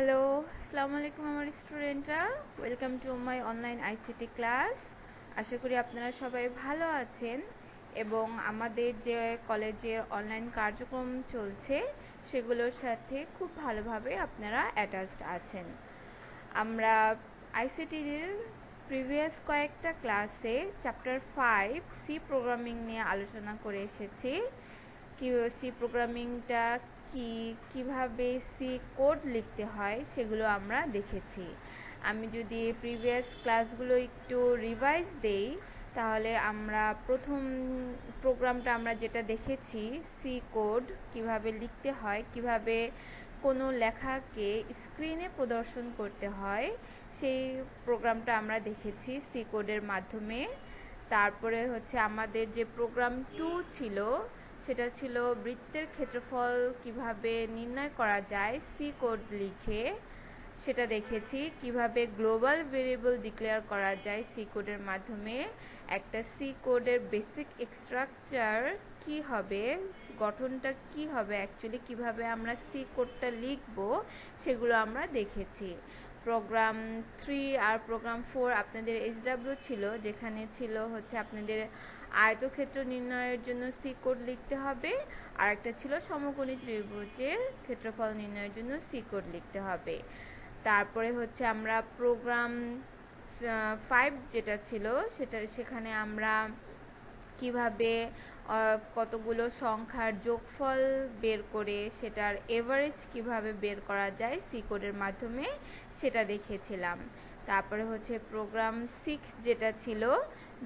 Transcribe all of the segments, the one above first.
Hello, আসসালামু আলাইকুম আমার স্টুডেন্টরা। Welcome to my online ICT class. আশা করি আপনারা সবাই ভালো আছেন এবং আমাদের যে কলেজের অনলাইন কার্যক্রম চলছে সেগুলোর সাথে খুব ভালোভাবে আপনারা অ্যাটাচড আছেন। আমরা আইসিটির প্রিভিয়াস কয়েকটা ক্লাসে চ্যাপ্টার 5 সি প্রোগ্রামিং নিয়ে আলোচনা করে এসেছি। সি প্রোগ্রামিংটা কিভাবে সি কোড লিখতে হয় সেগুলো আমরা দেখেছি। আমি যদি প্রিভিয়াস ক্লাসগুলো একটু রিভাইজ দেই তাহলে আমরা প্রথম প্রোগ্রামটা আমরা যেটা দেখেছি সি কোড কিভাবে লিখতে হয়, কিভাবে কোনো লেখাকে স্ক্রিনে প্রদর্শন করতে হয় সেই প্রোগ্রামটা আমরা দেখেছি সি কোডের মাধ্যমে। তারপরে হচ্ছে আমাদের যে প্রোগ্রাম 2 ছিল সেটা ছিল বৃত্তের ক্ষেত্রফল কিভাবে নির্ণয় করা যায় সি কোড লিখে, সেটা দেখেছি। কিভাবে গ্লোবাল ভেরিয়েবল ডিক্লেয়ার করা যায় সি কোডের মাধ্যমে, একটা সি কোডের বেসিক স্ট্রাকচার কি হবে, গঠনটা কি হবে, অ্যাকচুয়ালি কিভাবে আমরা সি কোডটা লিখব সেগুলো আমরা দেখেছি। প্রোগ্রাম 3 আর প্রোগ্রাম 4 আপনাদের এইচডাব্লিউ ছিল, যেখানে ছিল হচ্ছে আপনাদের আয়তক্ষেত্র নির্ণয়ের জন্য সি কোড লিখতে হবে, আর একটা ছিল সমকোণী ত্রিভুজের ক্ষেত্রফল নির্ণয়ের জন্য সি কোড লিখতে হবে। তারপরে হচ্ছে আমরা প্রোগ্রাম 5 যেটা ছিল সেখানে আমরা কিভাবে কতগুলো সংখ্যার যোগফল বের করে সেটার এভারেজ কিভাবে বের করা যায় সি কোডের মাধ্যমে সেটা দেখেছিলাম। তারপরে হচ্ছে প্রোগ্রাম 6 যেটা ছিল,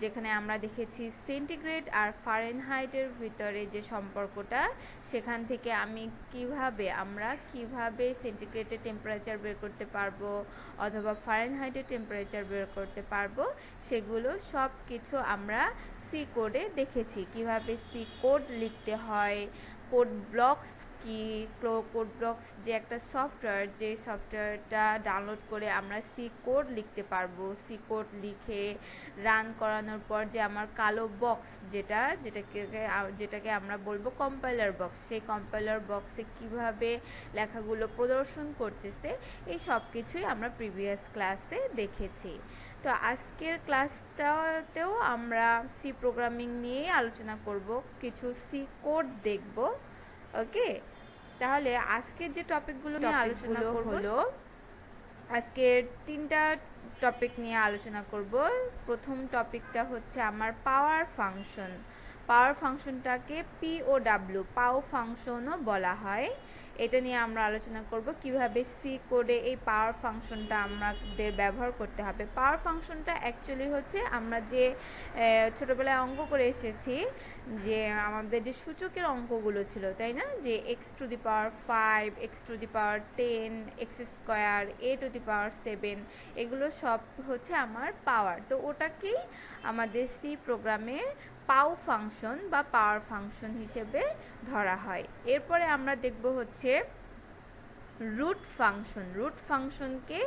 যেখানে আমরা দেখেছি সেন্টিগ্রেড আর ফারেনহাইটের ভিতরে যে সম্পর্কটা, সেখান থেকে আমরা কিভাবে সেন্টিগ্রেডের টেম্পারেচার বের করতে পারবো অথবা ফারেনহাইটের টেম্পারেচার বের করতে পারবো, সেগুলো সব কিছু আমরা সি কোডে দেখেছি। কিভাবে সি কোড লিখতে হয়, কোড ব্লকস কি, কোড ব্লকস যে একটা সফটওয়্যার, যে সফটওয়্যারটা ডাউনলোড করে আমরা সি কোড লিখতে পারবো। সি কোড লিখে রান করানোর পর যে আমার কালো বক্স যেটাকে আমরা বলবো কম্পাইলার বক্স, সেই কম্পাইলার বক্সে কিভাবে লেখাগুলো প্রদর্শন করতেছে, এই সব কিছুই আমরা প্রিভিয়াস ক্লাসে দেখেছি। তো আজকের ক্লাসটাতেও আমরা সি প্রোগ্রামিং নিয়েই আলোচনা করব, কিছু সি কোড দেখব। ওকে, তাহলে আজকের যে টপিকগুলো নিয়ে আলোচনা হলো, আজকের 3টা টপিক নিয়ে আলোচনা করব। প্রথম টপিকটা হচ্ছে আমার পাওয়ার ফাংশন। পাওয়ার ফাংশনটাকে পিওডাব্লিউ পাও ফাংশনও বলা হয়। এটা নিয়ে আমরা আলোচনা করব কিভাবে সি কোডে এই পাওয়ার ফাংশনটা আমাদের ব্যবহার করতে হবে। পাওয়ার ফাংশনটা অ্যাকচুয়ালি হচ্ছে আমরা যে ছোটোবেলায় অঙ্ক করে এসেছি, যে আমাদের যে সূচকের অঙ্কগুলো ছিল, তাই না, যে x to the power 5, x to the power 10, x square, a to the power 7, এগুলো সব হচ্ছে আমার পাওয়ার। তো ওটাকেই আমাদের সি প্রোগ্রামে পাও ফাংশন বা পাওয়ার ফাংশন হিসেবে ধরা হয়। এরপরে আমরা দেখব হচ্ছে রুট ফাংশন। রুট ফাংশনকে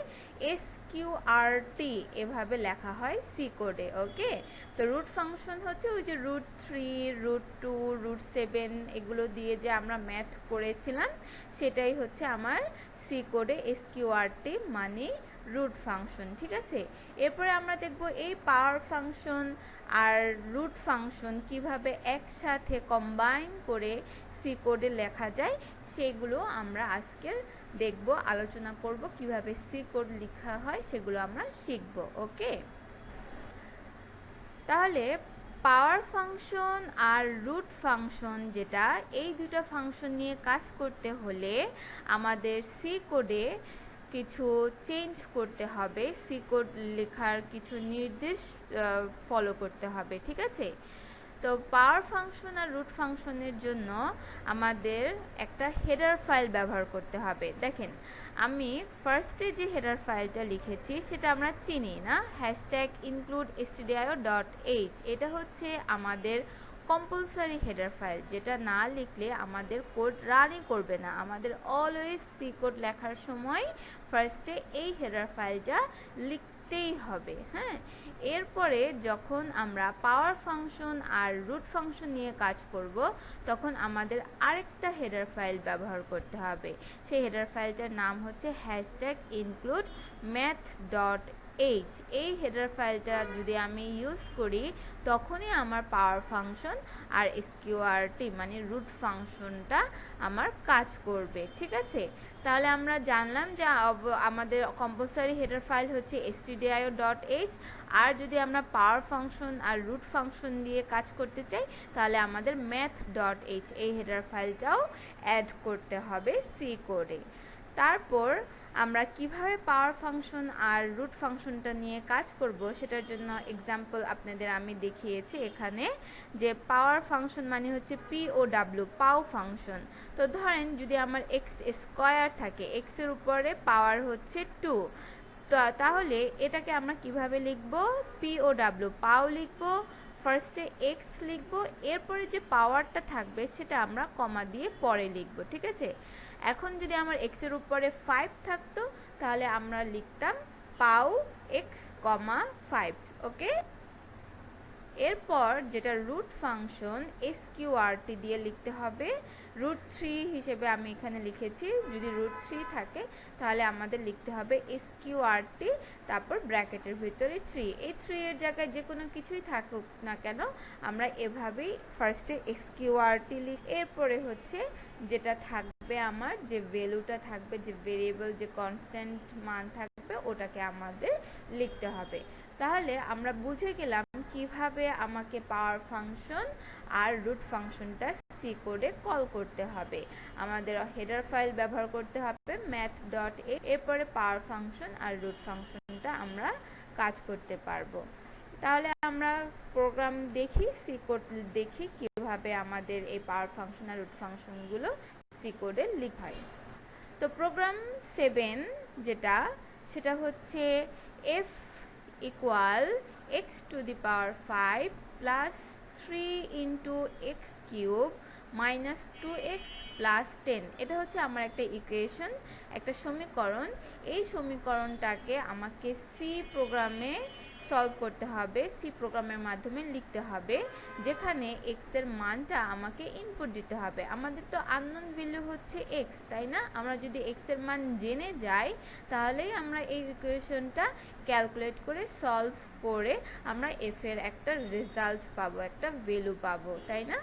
SQRT এভাবে লেখা হয় সি কোডে। ওকে, তো রুট ফাংশন হচ্ছে ওই যে √3, √2, √7 এগুলো দিয়ে যে আমরা ম্যাথ করেছিলাম, সেটাই হচ্ছে আমার সি কোডে SQRT মানে রুট ফাংশন। ঠিক আছে, এরপরে আমরা দেখব এই পাওয়ার ফাংশন আর রুট ফাংশন কিভাবে একসাথে কম্বাইন করে সি কোডে লেখা যায়, সেগুলো আমরা আজকের দেখব, আলোচনা করব কিভাবে সি কোড লেখা হয় সেগুলো আমরা শিখব। ওকে, তাহলে পাওয়ার ফাংশন আর রুট ফাংশন, যেটা এই দুটো ফাংশন নিয়ে কাজ করতে হলে আমাদের সি কোডে কিছু চেঞ্জ করতে হবে, সি কোড লেখার কিছু নির্দেশ ফলো করতে হবে। ঠিক আছে, তো পাওয়ার ফাংশন আর রুট ফাংশনের জন্য আমাদের একটা হেডার ফাইল ব্যবহার করতে হবে। দেখেন, আমি ফার্স্টে যে হেডার ফাইলটা লিখেছি সেটা আমরা চিনি না, #include_stdio.h। এটা হচ্ছে আমাদের কম্পালসারি হেডার ফাইল, যেটা না লিখলে আমাদের কোড রানই করবে না। আমাদের অলওয়েজ সি কোড লেখার সময় ফার্স্টে এই হেডার ফাইলটা লিখতে লিখতেই হবে। হ্যাঁ, এরপরে যখন আমরা পাওয়ার ফাংশন আর রুট ফাংশন নিয়ে কাজ করব, তখন আমাদের আরেকটা হেডার ফাইল ব্যবহার করতে হবে। সেই হেডার ফাইলটার নাম হচ্ছে #include math.h। এই হেডার ফাইলটা যদি আমি ইউজ করি, তখনই আমার পাওয়ার ফাংশন আর sqrt মানে রুট ফাংশনটা আমার কাজ করবে। ঠিক আছে, তাহলে আমরা জানলাম যে আমাদের কম্পালসারি হেডার ফাইল হচ্ছে stdio.h। আর যদি আমরা পাওয়ার ফাংশন আর রুট ফাংশন দিয়ে কাজ করতে চাই, তাহলে আমাদের math.h এই হেডার ফাইলটাও অ্যাড করতে হবে সি কোডে। তারপর আমরা কিভাবে পাওয়ার ফাংশন আর রুট ফাংশনটা নিয়ে কাজ করব, সেটার জন্য এক্সাম্পল আপনাদের আমি দেখিয়েছি এখানে। যে পাওয়ার ফাংশন মানে হচ্ছে POW, পাও ফাংশন। তো ধরেন যদি আমার এক্স স্কোয়ার থাকে, এক্স এর উপরে পাওয়ার হচ্ছে 2, তাহলে এটাকে আমরা কিভাবে লিখব? POW, পাও লিখব, ফার্স্টে এক্স লিখব, এরপরে যে পাওয়ারটা থাকবে সেটা আমরা কমা দিয়ে পরে লিখব। ঠিক আছে, এখন যদি আমার এক্স এর উপরে 5 থাকতো, তাহলে আমরা লিখতাম পাও এক্স কমা 5। ওকে, এরপর যেটা রুট ফাংশন sqrt দিয়ে লিখতে হবে। √3 হিসেবে আমি এখানে লিখেছি, যদি √3 থাকে তাহলে আমাদের লিখতে হবে sqrt, তারপর ব্র্যাকেটের ভিতরে 3। এই 3 এর জায়গায় যে কোনো কিছুই থাকুক না কেন, আমরা এভাবেই ফার্স্টে sqrt লিখ, এরপরে হচ্ছে যেটা থাকবে আমার যে ভ্যালুটা থাকবে, যে ভেরিয়েবল, যে কনস্ট্যান্ট মান থাকবে, ওটাকে আমাদের লিখতে হবে। তাহলে আমরা বুঝে গেলাম কিভাবে আমাকে পাওয়ার ফাংশন আর রুট ফাংশনটা সি কোডে কল করতে হবে। আমাদের হেডার ফাইল ব্যবহার করতে হবে math.h, এরপরে পাওয়ার ফাংশন আর রুট ফাংশনটা আমরা কাজ করতে পারবো। তাহলে আমরা প্রোগ্রাম দেখি, সি কোড দেখি কিভাবে আমাদের এই পাওয়ার ফাংশন আর রুট ফাংশনগুলো সি কোডে লেখা হয়। তো প্রোগ্রাম 7 যেটা, সেটা হচ্ছে f equal x to the power 5 plus 3 into x cube minus 2x plus 10। এটা হচ্ছে আমার একটা ইকুয়েশন, একটা সমীকরণ। এই সমীকরণটাকে আমাকে সি প্রোগ্রামে সলভ করতে হবে, সি প্রোগ্রামের মাধ্যমে লিখতে হবে, যেখানে এক্স এর মানটা আমাকে ইনপুট দিতে হবে। আমাদের তো আননোন ভ্যালু হচ্ছে এক্স, তাই না? আমরা যদি এক্স এর মান জেনে যাই, তাহলেই আমরা এই ইকুয়েশনটা ক্যালকুলেট করে সলভ করে আমরা এফ এর একটা রেজাল্ট পাবো, একটা ভ্যালু পাবো, তাই না?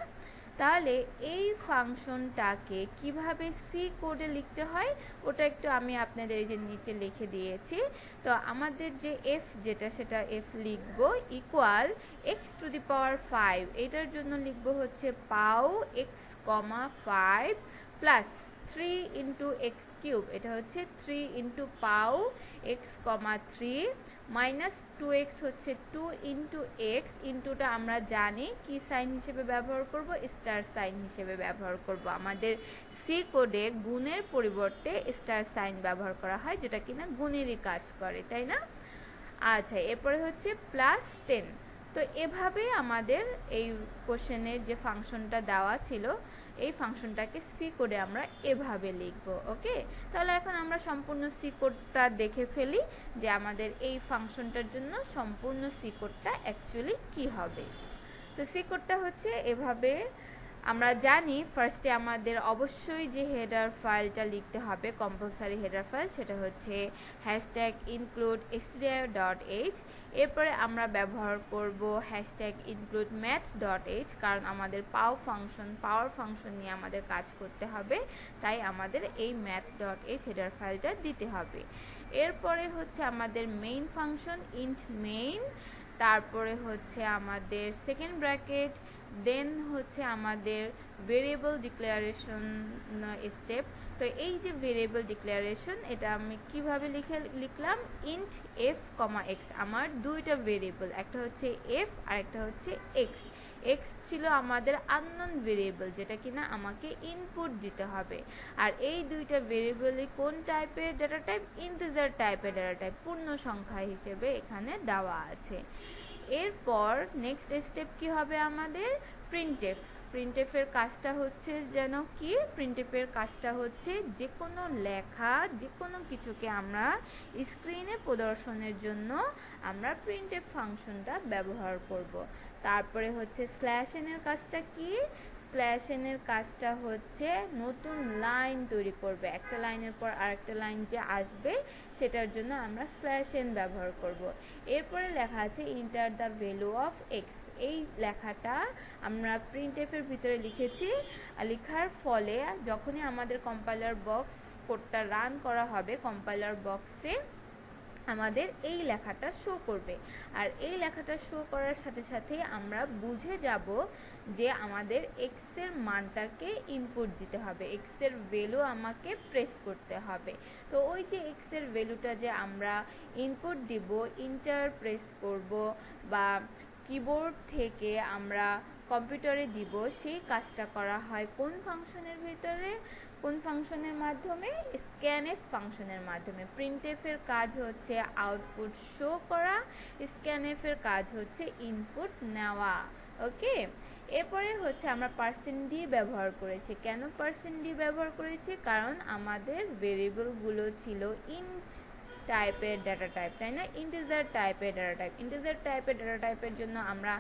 তাহলে এই ফাংশনটাকে কিভাবে সি কোডে লিখতে হয় ওটা একটু আমি আপনাদের এই যে নিচে লিখে দিয়েছি। তো আমাদের যে এফ যেটা, সেটা এফ লিখব equal x to the power 5, এটার জন্য লিখব হচ্ছে পাও এক্স কমা 5 প্লাস 3 ইন্টু এক্স কিউব, এটা হচ্ছে 3 ইন্টু পাও এক্স কমা 3 মাইনাস 2x হচ্ছে 2 ইন্টু এক্স, ইন্টুটা আমরা জানি কি সাইন হিসেবে ব্যবহার করব, স্টার সাইন হিসেবে ব্যবহার করব। আমাদের সি কোডে গুণের পরিবর্তে স্টার সাইন ব্যবহার করা হয়, যেটা কিনা গুণেরই কাজ করে, তাই না? আচ্ছা, এরপরে হচ্ছে প্লাস 10। তো এভাবে আমাদের এই কোশ্চেনের যে ফাংশনটা দেওয়া ছিল, এই ফাংশনটাকে সি কোডে আমরা এভাবে লিখব। ওকে, তাহলে এখন আমরা সম্পূর্ণ সি কোডটা দেখে ফেলি যে আমাদের এই ফাংশনটার জন্য সম্পূর্ণ সি কোডটা অ্যাকচুয়ালি কি হবে। তো সি কোডটা হচ্ছে এভাবে। আমরা জানি ফার্স্টে আমাদের অবশ্যই যে হেডার ফাইলটা লিখতে হবে, কম্পালসারি হেডার ফাইল, সেটা হচ্ছে #include stdio.h। এরপরে আমরা ব্যবহার করব #include math.h, কারণ আমাদের পাওয়ার ফাংশন নিয়ে আমাদের কাজ করতে হবে, তাই আমাদের এই math.h হেডার ফাইলটা দিতে হবে। এরপরে হচ্ছে আমাদের মেইন ফাংশন int main, তারপরে হচ্ছে আমাদের সেকেন্ড ব্র্যাকেট, দেন হচ্ছে আমাদের ভেরিয়েবল ডিক্লারেশন স্টেপ। তো এই যে ভেরিয়েবল ডিক্লারেশন, এটা আমি কিভাবে লিখলাম, ইন্ট এফ কমা এক্স। আমার দুইটা ভেরিয়েবল, একটা হচ্ছে এফ আর একটা হচ্ছে এক্স। এক্স ছিল আমাদের আননোন ভেরিয়েবল, যেটা কিনা আমাকে ইনপুট দিতে হবে। আর এই দুইটা ভেরিয়েবলই কোন টাইপের ডেটা টাইপ, ইন্টিজার টাইপের ডেটা টাইপ, পূর্ণ সংখ্যা হিসেবে এখানে দেওয়া আছে। এরপর নেক্সট স্টেপ কি হবে আমাদের, প্রিন্টএফ। প্রিন্টএফের কাজটা হচ্ছে যেন কি, প্রিন্টএফের কাজটা হচ্ছে যে কোনো লেখা, যে কোনো কিছুকে আমরা স্ক্রিনে প্রদর্শনের জন্য আমরা প্রিন্টএফ ফাংশনটা ব্যবহার করব। তারপরে হচ্ছে স্ল্যাশ এনের কাজটা কি, স্ল্যাশ এনের কাজটা হচ্ছে নতুন লাইন তৈরি করবে, একটা লাইনের পর আরেকটা লাইন যে আসবে সেটার জন্য আমরা স্ল্যাশ এন ব্যবহার করব। এরপরে লেখা আছে enter the value of x. এই লেখাটা আমরা প্রিন্টএফের ভিতরে লিখেছি। লেখার ফলে যখনই আমাদের কম্পাইলার বক্স কোডটা রান করা হবে, কম্পাইলার বক্সে আমাদের এই লেখাটা শো করবে। আর এই লেখাটা শো করার সাথে সাথে আমরা বুঝে যাব যে আমাদের এক্স এর মানটাকে ইনপুট দিতে হবে, এক্স এর ভ্যালু আমাকে প্রেস করতে হবে। তো ওই যে এক্স এর ভ্যালুটা যে আমরা ইনপুট দিব, ইন্টার প্রেস করব বা কিবোর্ড থেকে আমরা কম্পিউটারে দিব, সেই কাজটা করা হয় কোন ফাংশনের ভিতরে, কোন ফাংশনের মাধ্যমে, স্ক্যানএফ ফাংশনের মাধ্যমে। প্রিন্টএফের কাজ হচ্ছে আউটপুট শো করা, স্ক্যানএফের কাজ হচ্ছে ইনপুট নেওয়া। ওকে, এরপরে হচ্ছে আমরা %d ব্যবহার করেছি। কেন %d ব্যবহার করেছি? কারণ আমাদের ভেরিয়েবলগুলো ছিল ইন্ট টাইপের ডাটা টাইপ, তাই না? ইন্টিজার টাইপের ডাটা টাইপ, ইন্টিজার টাইপের ডাটা টাইপের জন্য আমরা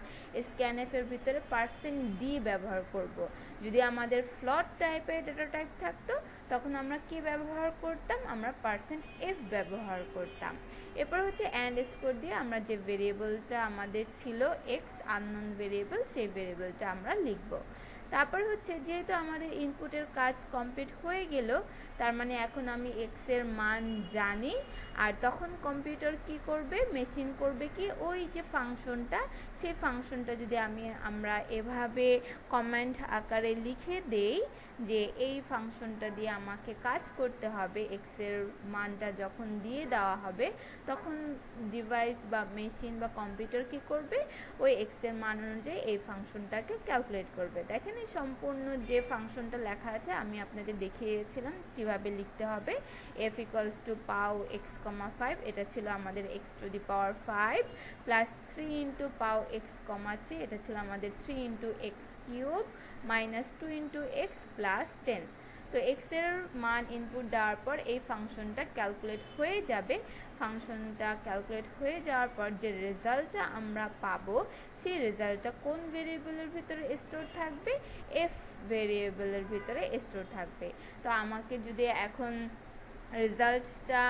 স্ক্যানএফ এর ভিতরে %d ব্যবহার করব। যদি আমাদের ফ্লট টাইপের ডাটা টাইপ থাকতো তখন আমরা কি ব্যবহার করতাম? আমরা %f ব্যবহার করতাম। এরপর হচ্ছে অ্যান্ড স্কোর দিয়ে আমরা যে ভেরিয়েবলটা আমাদের ছিল এক্স, আননোন ভেরিয়েবল, সেই ভেরিয়েবলটা আমরা লিখব। তারপর হচ্ছে যেহেতু আমাদের ইনপুটের কাজ কমপ্লিট হয়ে গেল, তার মানে এখন আমি এক্স এর মান জানি। আর তখন কম্পিউটার কি করবে, মেশিন করবে কি, ওই যে ফাংশনটা, সেই ফাংশনটা যদি আমরা এভাবে কমেন্ট আকারে লিখে দেই যে এই ফাংশনটা দিয়ে আমাকে কাজ করতে হবে, এক্স এর মানটা যখন দিয়ে দেওয়া হবে তখন ডিভাইস বা মেশিন বা কম্পিউটার কি করবে, ওই এক্স এর মান অনুযায়ী এই ফাংশনটাকে ক্যালকুলেট করবে। দেখেন এই সম্পূর্ণ যে ফাংশনটা লেখা আছে আমি আপনাদের দেখিয়েছিলাম কিভাবে লিখতে হবে। f ইকুয়ালস টু পাও x, 5, এটা ছিল আমাদের x two the power 5 plus 3 into পাও x, 3, এটা ছিল আমাদের 3 into x cube minus 2 into x plus 10। তো এক্স এর মান ইনপুট দেওয়ার পর এই ফাংশনটা ক্যালকুলেট হয়ে যাবে। ফাংশনটা ক্যালকুলেট হয়ে যাওয়ার পর যে রেজাল্টটা আমরা পাবো, সেই রেজাল্টটা কোন ভেরিয়েবলের ভিতরে স্টোর থাকবে? এফ ভেরিয়েবলের ভিতরে স্টোর থাকবে। তো আমাকে যদি এখন রেজাল্টটা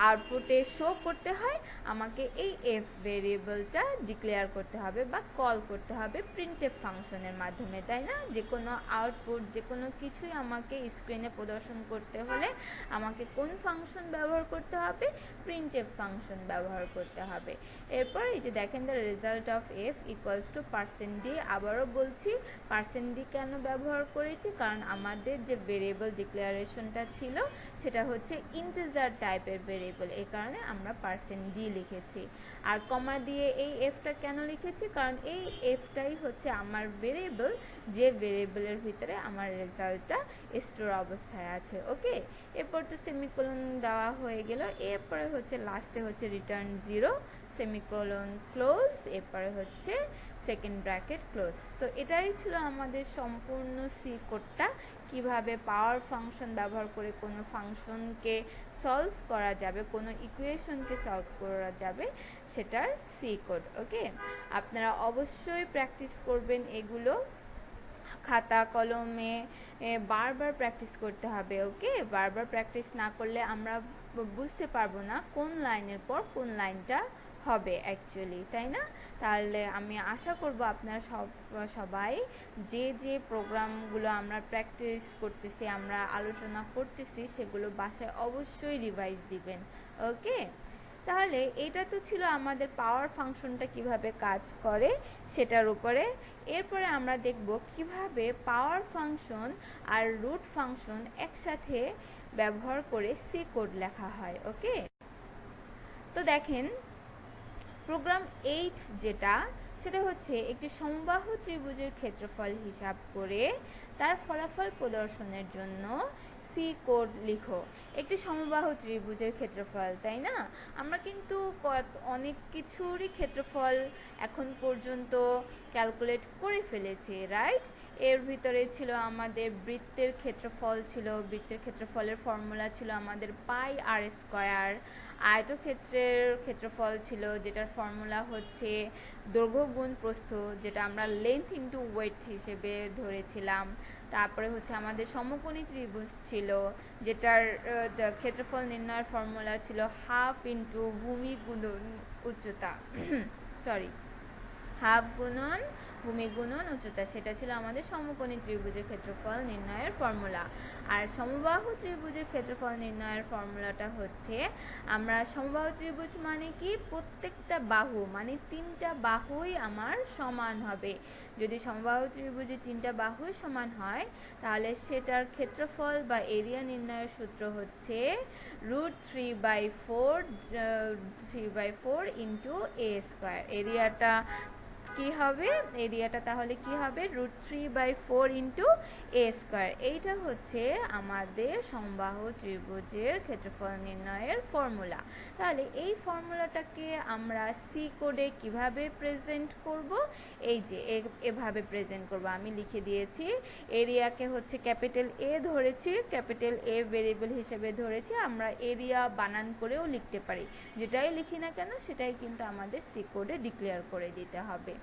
আউটপুটে শো করতে হয়, আমাকে এই এফ ভেরিয়েবলটা ডিক্লেয়ার করতে হবে বা কল করতে হবে প্রিন্টএফ ফাংশনের মাধ্যমে, তাই না? যে কোনো আউটপুট, যে কোনো কিছুই আমাকে স্ক্রিনে প্রদর্শন করতে হলে আমাকে কোন ফাংশন ব্যবহার করতে হবে? প্রিন্টএফ ফাংশন ব্যবহার করতে হবে। এরপর এই যে দেখেন the result of F equals to %d। আবারও বলছি %d কেন ব্যবহার করেছি? কারণ আমাদের যে ভেরিয়েবল ডিক্লারেশনটা ছিল সেটা হচ্ছে ইন্টিজার টাইপের ভেরিয়েবল, এই কারণে আমরা %d লিখেছি। আর কমা দিয়ে এই এফটা কেন লিখেছি? কারণ এই এফটাই হচ্ছে আমার ভেরিয়েবল, যে ভেরিয়েবলের ভিতরে আমার রেজাল্টটা স্টোর অবস্থায় আছে। ওকে, এরপর তো সেমিকোলন দেওয়া হয়ে গেল। এরপরে হচ্ছে লাস্টে হচ্ছে রিটার্ন 0, সেমিকোলন ক্লোজ, এরপরে হচ্ছে সেকেন্ড ব্র্যাকেট ক্লোজ। তো এটাই ছিল আমাদের সম্পূর্ণ সি কোডটা, কিভাবে পাওয়ার ফাংশন ব্যবহার করে কোনো ফাংশনকে সলভ করা যাবে, কোনো ইকুয়েশনকে সলভ করা যাবে, সেটার সি কোড। ওকে, আপনারা অবশ্যই প্র্যাকটিস করবেন এগুলো, খাতা কলমে বারবার প্র্যাকটিস করতে হবে। ওকে, বারবার প্র্যাকটিস না করলে আমরা বুঝতে পারবো না কোন লাইনের পর কোন লাইনটা হবে অ্যাকচুয়ালি, তাই না? তাহলে আমি আশা করব আপনারা সবাই যে যে প্রোগ্রামগুলো আমরা প্র্যাকটিস করতেছি, আমরা আলোচনা করতেছি, সেগুলো বাসায় অবশ্যই রিভাইজ দিবেন। ওকে, তাহলে এটা তো ছিল আমাদের পাওয়ার ফাংশনটা কিভাবে কাজ করে সেটার উপরে। এরপরে আমরা দেখব কিভাবে পাওয়ার ফাংশন আর রুট ফাংশন একসাথে ব্যবহার করে সি কোড লেখা হয়। ওকে, তো দেখেন প্রোগ্রাম 8 যেটা, সেটা হচ্ছে একটি সমবাহু ত্রিভুজের ক্ষেত্রফল হিসাব করে তার ফলাফল প্রদর্শনের জন্য সি কোড লিখো। একটি সমবাহু ত্রিভুজের ক্ষেত্রফল, তাই না? আমরা কিন্তু অনেক কিছুরই ক্ষেত্রফল এখন পর্যন্ত ক্যালকুলেট করে ফেলেছি, রাইট? এর ভিতরে ছিল আমাদের বৃত্তের ক্ষেত্রফল ছিল, বৃত্তের ক্ষেত্রফলের ফর্মুলা ছিল আমাদের পাই আর স্কয়ার। আয়তক্ষেত্রের ক্ষেত্রফল ছিল, যেটার ফর্মুলা হচ্ছে দৈর্ঘ্য গুণ প্রস্থ, যেটা আমরা লেন্থ ইন্টু ওয়েট হিসেবে ধরেছিলাম। তারপরে হচ্ছে আমাদের সমকোণী ত্রিভুজ ছিল, যেটার ক্ষেত্রফল নির্ণয়ের ফর্মুলা ছিল হাফ ইন্টু ভূমি গুণন উচ্চতা সরি হাফ গুণন ভূমি গুণন উচ্চতা, সেটা ছিল আমাদের সমকোণী ত্রিভুজের ক্ষেত্রফল নির্ণয়ের ফর্মুলা। আর সমবাহু ত্রিভুজের ক্ষেত্রফল নির্ণয়ের ফর্মুলাটা হচ্ছে, আমরা সমবাহু ত্রিভুজ মানে কি, প্রত্যেকটা বাহু মানে 3টা বাহুই আমার সমান হবে। যদি সমবাহু ত্রিভুজের 3টা বাহুই সমান হয়, তাহলে সেটার ক্ষেত্রফল বা এরিয়া নির্ণয়ের সূত্র হচ্ছে √3/4 ইন্টু এ স্কয়ার। এরিয়াটা কি হবে, এরিয়াটা তাহলে কি হবে, √3/4 ইন্টু এ স্কয়ার। এইটা হচ্ছে আমাদের সমবাহু ত্রিভুজের ক্ষেত্রফল নির্ণয়ের ফর্মুলা। তাহলে এই ফর্মুলাটাকে আমরা সি কোডে কিভাবে প্রেজেন্ট করব, এই যে এভাবে প্রেজেন্ট করব। আমি লিখে দিয়েছি, এরিয়াকে হচ্ছে ক্যাপিটাল এ ধরেছি, ক্যাপিটাল এ ভেরিয়েবল হিসেবে ধরেছি। আমরা এরিয়া বানান করেও লিখতে পারি, যেটাই লিখি না কেন সেটাই কিন্তু আমাদের সি কোডে ডিক্লেয়ার করে দিতে হবে।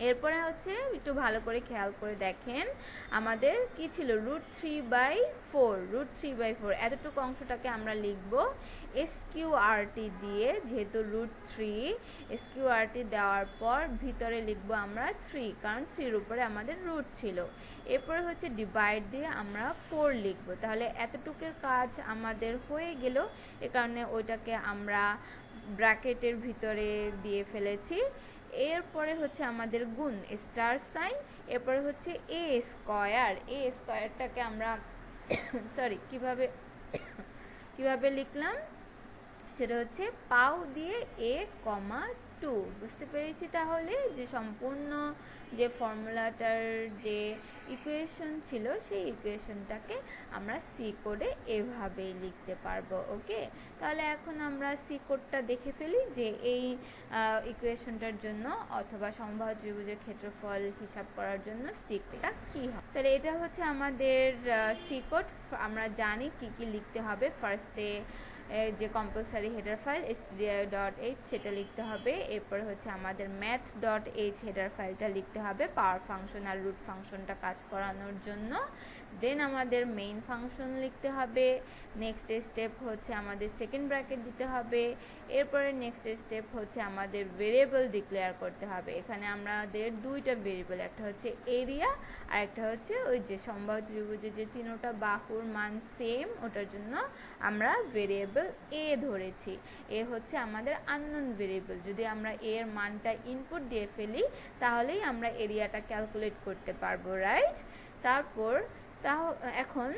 এরপরে হচ্ছে একটু ভালো করে খেয়াল করে দেখেন, আমাদের কি ছিল, √3/4 এতটুকু অংশটাকে আমরা লিখব এসকিউআরটি দিয়ে, যেহেতু √3 এসকিউআরটি দেওয়ার পর ভিতরে লিখবো আমরা 3, কারণ 3-র উপরে আমাদের রুট ছিল। এরপরে হচ্ছে ডিভাইড দিয়ে আমরা 4 লিখবো। তাহলে এতটুকুর কাজ আমাদের হয়ে গেল, এ কারণে ওইটাকে আমরা ব্র্যাকেটের ভিতরে দিয়ে ফেলেছি। এরপরে হচ্ছে আমাদের গুণ স্টার সাইন, এরপরে হচ্ছে এ স্কয়ারটাকে আমরা কিভাবে লিখলাম, সেটা হচ্ছে পাও দিয়ে a,2। বুঝতে পেরেছি তাহলে যে সম্পূর্ণ যে ফর্মুলাটার যে ইকুয়েশন ছিল, সেই ইকুয়েশনটাকে আমরা সি কোডে এভাবেই লিখতে পারবো। ওকে, তাহলে এখন আমরা সি কোডটা দেখে ফেলি যে এই ইকুয়েশনটার জন্য অথবা সমবাহু ত্রিভুজের ক্ষেত্রফল হিসাব করার জন্য সি কোডটা কি হবে। তাহলে এটা হচ্ছে আমাদের সি কোড। আমরা জানি কি কি লিখতে হবে। ফার্স্টে যে কম্পালসারি হেডার ফাইল stdio.h সেটা লিখতে হবে। এরপর হচ্ছে আমাদের math.h হেডার ফাইলটা লিখতে হবে পাওয়ার ফাংশন আর রুট ফাংশনটা কাজ করানোর জন্য। দেন আমাদের মেইন ফাংশন লিখতে হবে। নেক্সট স্টেপ হচ্ছে আমাদের সেকেন্ড ব্র্যাকেট দিতে হবে। এরপরে নেক্সট স্টেপ হচ্ছে আমাদের ভেরিয়েবল ডিক্লেয়ার করতে হবে। এখানে আমাদের দুইটা ভেরিয়েবল, একটা হচ্ছে এরিয়া আর একটা হচ্ছে ওই যে সমবাহু ত্রিভুজের যে 3টা বাহুর মান সেম, ওটার জন্য আমরা ভেরিয়েবল এ ধরেছি। এ হচ্ছে আমাদের আননোন ভেরিয়েবল। যদি আমরা এর মানটা ইনপুট দিয়ে ফেলি, তাহলেই আমরা এরিয়াটা ক্যালকুলেট করতে পারবো, রাইট? তারপর এখন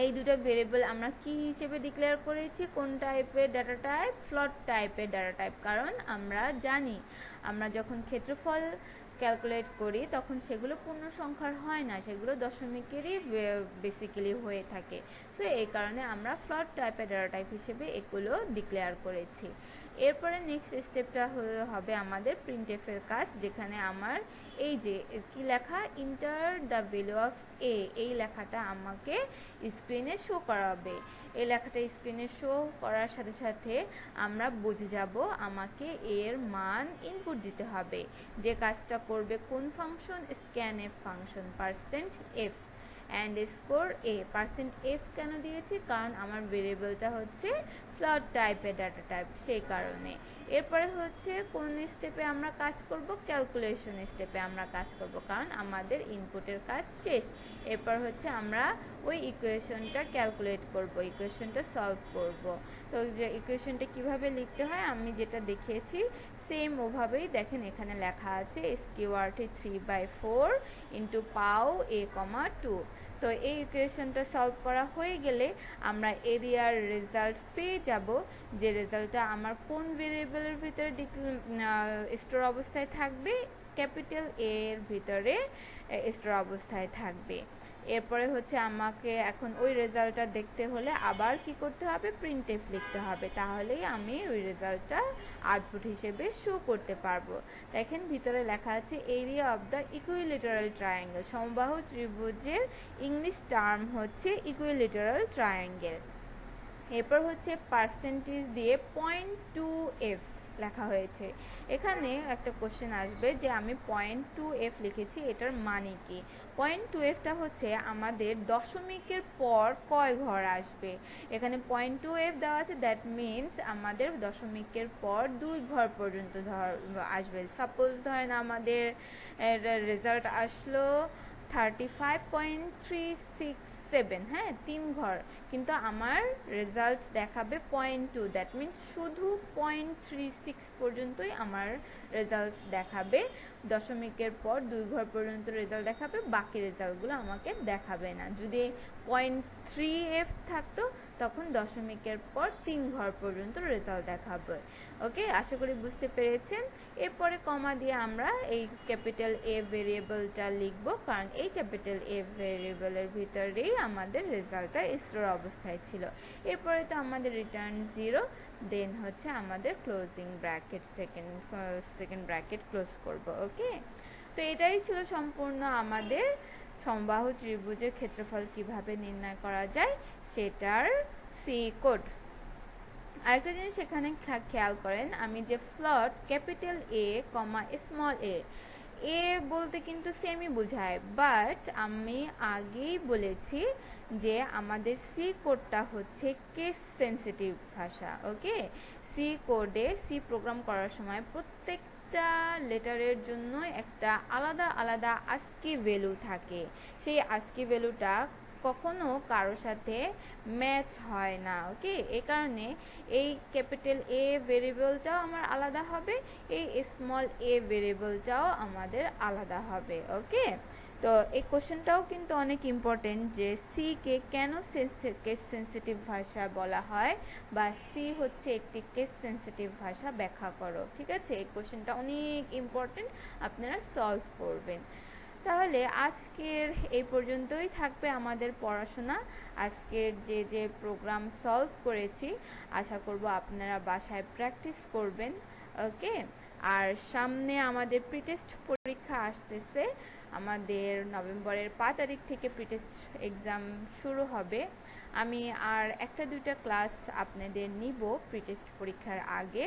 এই দুটো ভেরিয়েবল আমরা কি হিসেবে ডিক্লেয়ার করেছি, কোন টাইপের ডাটা টাইপ, ফ্লোট টাইপের ডাটা টাইপ। কারণ আমরা জানি আমরা যখন ক্ষেত্রফল ক্যালকুলেট করি তখন সেগুলো পূর্ণ সংখ্যার হয় না, সেগুলো দশমিকেরই বেসিক্যালি হয়ে থাকে। সো এই কারণে আমরা ফ্লোট টাইপের ডাটা টাইপ হিসেবে এগুলো ডিক্লেয়ার করেছি। এরপরে নেক্সট স্টেপটা হবে আমাদের প্রিন্টএফ এর কাজ, যেখানে আমার এই যে কি লেখা, ইন্টার দ্য ভ্যালু অফ এ, এই লেখাটা আমাকে স্ক্রিনে শো করাবে। এই লেখাটা স্ক্রিনে শো করার সাথে সাথে আমরা বুঝে যাব আমাকে এর মান ইনপুট দিতে হবে। যে কাজটা করবে কোন function, scanf function, %f and score A. %f কেন দিয়েছি, কারণ আমার ভেরিয়েবলটা হচ্ছে ফ্লোট টাইপের ডাটা টাইপ, সেই কারণে। এরপরে হচ্ছে কোন স্টেপে আমরা কাজ করব, ক্যালকুলেশন স্টেপে আমরা কাজ করব, কারণ আমাদের ইনপুটের কাজ শেষ। এরপর হচ্ছে আমরা ওই ইকুয়েশনটা ক্যালকুলেট করব, ইকুয়েশনটা সলভ করব। তো যে ইকুয়েশনটা কিভাবে লিখতে হয় আমি যেটা দেখিয়েছি সেম ওভাবেই দেখেন এখানে লেখা আছে SQRT 3/4 ইন্টু পাও a,2। তো এই ইকুয়েশনটা সলভ করা হয়ে গেলে আমরা এরিয়ার রেজাল্ট পেয়ে যাব, যে রেজাল্টটা আমার কোন ভেরিয়েবলের ভিতরে স্টোর অবস্থায় থাকবে, ক্যাপিটাল এ এর ভিতরে স্টোর অবস্থায় থাকবে। এরপরে হচ্ছে আমাকে এখন ওই রেজাল্টটা দেখতে হলে আবার কি করতে হবে, প্রিন্টএফ লিখতে হবে, তাহলেই আমি ওই রেজাল্টটা আউটপুট হিসেবে শো করতে পারবো। দেখেন ভিতরে লেখা আছে area of the equilateral triangle, সমবাহু ত্রিভুজের ইংলিশ টার্ম হচ্ছে ইকুইলেটারাল ট্রায়াঙ্গেল। এরপর হচ্ছে পার্সেন্টেজ দিয়ে 0.2f লেখা হয়েছে। এখানে একটা কোশ্চেন আসবে যে আমি 0.2f লিখেছি, এটার মানে কি। 0.2fটা হচ্ছে আমাদের দশমিকের পর কয় ঘর আসবে। এখানে 0.2f দেওয়া আছে, দ্যাট মিনস আমাদের দশমিকের পর 2 ঘর পর্যন্ত আসবে। সাপোজ ধরেন আমাদের রেজাল্ট আসলো 35.367, হ্যাঁ 3 ঘর, কিন্তু আমার রেজাল্ট দেখাবে 0.2, দ্যাট মিনস শুধু 0.36 পর্যন্তই আমার রেজাল্ট দেখাবে। দশমিকের পর 2 ঘর পর্যন্ত রেজাল্ট দেখাবে, বাকি রেজাল্টগুলো আমাকে দেখাবে না। যদি 0.3f থাকতো তখন দশমিকের পর 3 ঘর পর্যন্ত রেজাল্ট দেখাবে। ওকে, আশা করি বুঝতে পেরেছেন। এরপরে কমা দিয়ে আমরা এই ক্যাপিটাল এ ভেরিয়েবলটা লিখব, কারণ এই ক্যাপিটাল এ ভেরিয়েবলের ভিতরেই আমাদের রেজাল্টটা স্টোর অবস্থায় ছিল। এরপরে তো আমাদের রিটার্ন 0, দেন হচ্ছে আমাদের closing bracket, second bracket close করব। ওকে, তো এটাই ছিল সম্পূর্ণ আমাদের সমবাহু ত্রিভুজের ক্ষেত্রফল কিভাবে নির্ণয় করা যায় সেটার সি কোড। আরেকটা জিনিস এখানে খেয়াল করেন, আমি যে ফ্লট ক্যাপিটাল এ কমা স্মল এ বলতে কিন্তু সেমই বোঝায়, বাট আমি আগেই বলেছি যে আমাদের সি কোডটা হচ্ছে কেস সেন্সিটিভ ভাষা। ওকে, সি কোডে সি প্রোগ্রাম করার সময় প্রত্যেকটা লেটারের জন্য একটা আলাদা আলাদা আস্কি ভ্যালু থাকে। সেই আস্কি ভ্যালুটা কখনো কারোর সাথে ম্যাচ হয় না। ওকে, এই কারণে এই ক্যাপিটাল এ ভেরিয়েবলটাও আমার আলাদা হবে, এই স্মল এ ভেরিয়েবলটাও আমাদের আলাদা হবে। ওকে, তো এই কোশ্চেনটাও কিন্তু অনেক ইম্পর্টেন্ট যে সি কে কেন কেস সেন্সিটিভ ভাষা বলা হয়, বা সি হচ্ছে একটি কেস সেন্সিটিভ ভাষা, ব্যাখ্যা করো। ঠিক আছে, এই কোশ্চেনটা অনেক ইম্পর্টেন্ট, আপনারা সলভ করবেন। তাহলে আজকের এই পর্যন্তই থাকবে আমাদের পড়াশোনা। আজকের যে যে প্রোগ্রাম সলভ করেছি আশা করব আপনারা বাসায় প্র্যাকটিস করবেন। ওকে, আর সামনে আমাদের প্রিটেস্ট পরীক্ষা আসতেছে, আমাদের নভেম্বরের 5 তারিখ থেকে প্রিটেস্ট এক্সাম শুরু হবে। আমি আর একটা দুইটা ক্লাস আপনাদের নিব প্রিটেস্ট পরীক্ষার আগে,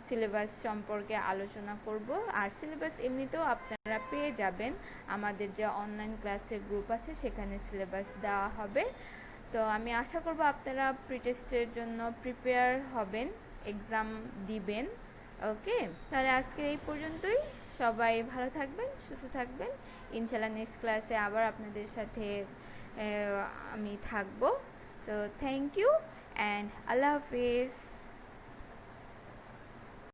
সিলেবাস সম্পর্কে আলোচনা করব। আর সিলেবাস এমনিতেও আপনারা পেয়ে যাবেন, আমাদের যে অনলাইন ক্লাসের গ্রুপ আছে সেখানে সিলেবাস দেওয়া হবে। তো আমি আশা করব আপনারা প্রিটেস্টের জন্য প্রিপেয়ার হবেন, এক্সাম দিবেন। ওকে, তাহলে আজকে এই পর্যন্তই। সবাই ভালো থাকবেন, সুস্থ থাকবেন। ইনশাল্লাহ নেক্সট ক্লাসে আবার আপনাদের সাথে আমি থাকবো। সো থ্যাংক ইউ অ্যান্ড আল্লাহ হাফিজ।